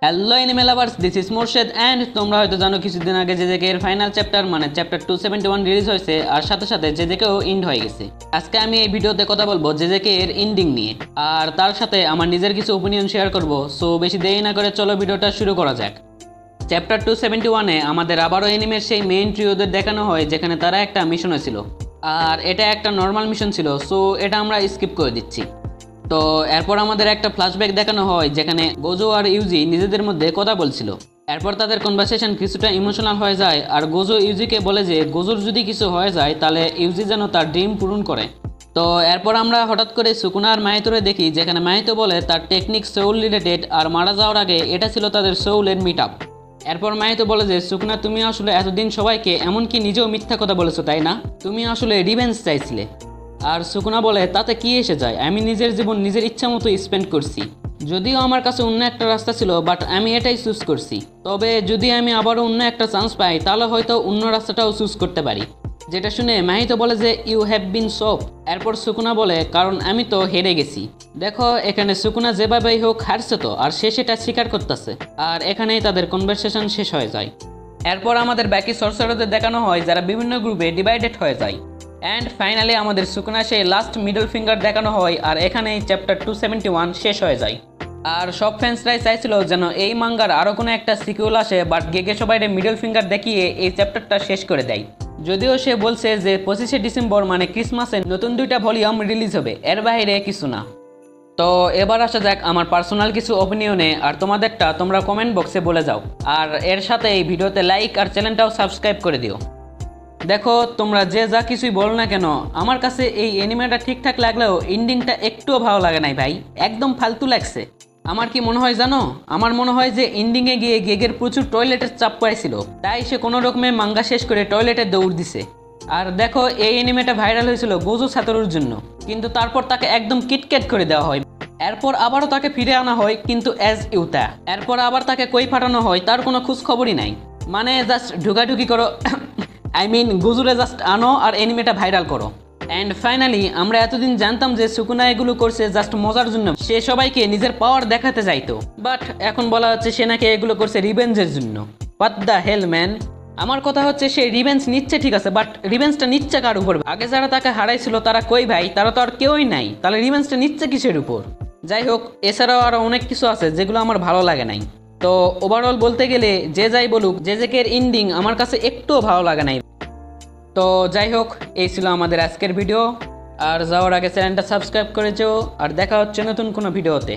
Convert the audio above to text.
Hello anime lovers, this is Morshed and তোমরা হয়তো জানো কিছুদিন আগে জেজেকে এর ফাইনাল চ্যাপ্টার মানে চ্যাপ্টার 271 রিলিজ হয়েছে আর সাথে সাথে জেজেকেও এন্ড হয়ে গেছে। আজকে আমি এই ভিডিওতে কথা বলবো জেজেকে এর এন্ডিং নিয়ে আর তার সাথে আমার নিজের কিছু ওপিনিয়ন শেয়ার করব। সো বেশি দেরি না করে চলো ভিডিওটা শুরু করা যাক। চ্যাপ্টার 271-এ আমাদের আবারও এনিমের সেই মেইন ট্রিওদের দেখানো হয় যেখানে তারা একটা মিশনে ছিল আর এটা একটা নর্মাল মিশন ছিল, সো এটা আমরা স্কিপ করে দিচ্ছি। তো এরপর আমাদের একটা ফ্ল্যাশব্যাক দেখানো হয় যেখানে গোজো আর ইউজি নিজেদের মধ্যে কথা বলছিল। এরপর তাদের কনভারসেশন কিছুটা ইমোশনাল হয়ে যায় আর গোজো ইউজিকে বলে যে গোজোর যদি কিছু হয়ে যায় তাহলে ইউজি যেন তার ড্রিম পূরণ করে। তো এরপর আমরা হঠাৎ করে সুকুনা আর মাহিতোরে দেখি যেখানে মাহিতো বলে তার টেকনিক সোল রিলেটেড আর মারা যাওয়ার আগে এটা ছিল তাদের সোলের মিট আপ। এরপর মাহিতো বলে যে সুকুনা, তুমি আসলে এতদিন সবাইকে এমনকি নিজেও মিথ্যা কথা বলেছো তাই না? তুমি আসলে রিভেঞ্জ চাইছিলে। আর সুকুনা বলে তাতে কি এসে যায়, আমি নিজের জীবন নিজের ইচ্ছা মতো স্পেন্ড করছি, যদিও আমার কাছে অন্য একটা রাস্তা ছিল বাট আমি এটাই চুজ করছি। তবে যদি আমি আবারও অন্য একটা চান্স পাই তাহলে হয়তো অন্য রাস্তাটাও চুজ করতে পারি। যেটা শুনে মাহিতো বলে যে ইউ হ্যাভ বিন সফট। এরপর সুকুনা বলে কারণ আমি তো হেরে গেছি। দেখো এখানে সুকুনা যেভাবেই হোক হারছে তো, আর সে সেটা স্বীকার করতেছে আর এখানেই তাদের কনভারসেশন শেষ হয়ে যায়। এরপর আমাদের বাকি সর্সারারদের দেখানো হয় যারা বিভিন্ন গ্রুপে ডিভাইডেড হয়ে যায় অ্যান্ড ফাইনালি আমাদের সুকুনা সেই লাস্ট মিডল ফিঙ্গার দেখানো হয় আর এখানেই চ্যাপ্টার 271 শেষ হয়ে যায়। আর সব ফ্যান্সরাই চাইছিল যেন এই মাঙ্গার আরও কোনো একটা সিকুয়েল আসে, বাট গেগে সবাইরে মিডল ফিঙ্গার দেখিয়ে এই চ্যাপ্টারটা শেষ করে দেয়। যদিও সে বলছে যে 25শে ডিসেম্বর মানে ক্রিসমাসে নতুন 2টা ভলিউম রিলিজ হবে, এর বাইরে কিছু না। তো এবার আসা যাক আমার পার্সোনাল কিছু ওপিনিয়নে, আর তোমাদেরটা তোমরা কমেন্ট বক্সে বলে যাও আর এর সাথে এই ভিডিওতে লাইক আর চ্যানেলটাও সাবস্ক্রাইব করে দিও। দেখো তোমরা যে যা কিছুই বলো না কেন, আমার কাছে এই অ্যানিমেটা ঠিকঠাক লাগলেও এন্ডিংটা একটুও ভালো লাগে নাই ভাই, একদম ফালতু লাগছে। আমার কি মনে হয় জানো, আমার মনে হয় যে এন্ডিংয়ে গিয়ে গেগের প্রচুর টয়লেটের চাপ পাইছিল, তাই সে কোনো রকমে মাঙ্গা শেষ করে টয়লেটে দৌড় দিছে। আর দেখো এই অ্যানিমেটা ভাইরাল হয়েছিল গোজো সাতোরুর জন্য, কিন্তু তারপর তাকে একদম কিটক্যাট করে দেওয়া হয়। এরপর আবারও তাকে ফিরে আনা হয় কিন্তু অ্যাজ ইউতা। এরপর আবার তাকে কই পাঠানো হয় তার কোনো খোঁজ খবরই নাই। মানে জাস্ট ঢুকাঢুকি করো আই মিন গোজোরে জাস্ট আনো আর অ্যানিমেটা ভাইরাল করো। অ্যান্ড ফাইনালি আমরা এতদিন জানতাম যে সুকুনা এগুলো করছে জাস্ট মজার জন্য, সে সবাইকে নিজের পাওয়ার দেখাতে চাইতো, বাট এখন বলা হচ্ছে সে নাকি এগুলো করছে রিভেঞ্জের জন্য। What the hell man. আমার কথা হচ্ছে সে রিভেঞ্জ নিচ্ছে ঠিক আছে, বাট রিভেঞ্জটা নিচ্ছে কার উপর? আগে যারা তাকে হারাইছিল তারা কই ভাই? তারা তো আর কেউই নাই, তাহলে রিভেঞ্জটা নিচ্ছে কিসের উপর? যাই হোক, এছাড়াও আরও অনেক কিছু আছে যেগুলো আমার ভালো লাগে নাই। তো ওভারঅল বলতে গেলে যে যাই বলুক জেজেকের এন্ডিং আমার কাছে একটুও ভালো লাগে নাই। তো যাই হোক, এই ছিল আমাদের আজকের ভিডিও, আর যাওয়ার আগে চ্যানেলটা সাবস্ক্রাইব করে যেও আর দেখা হচ্ছে নতুন কোনো ভিডিওতে।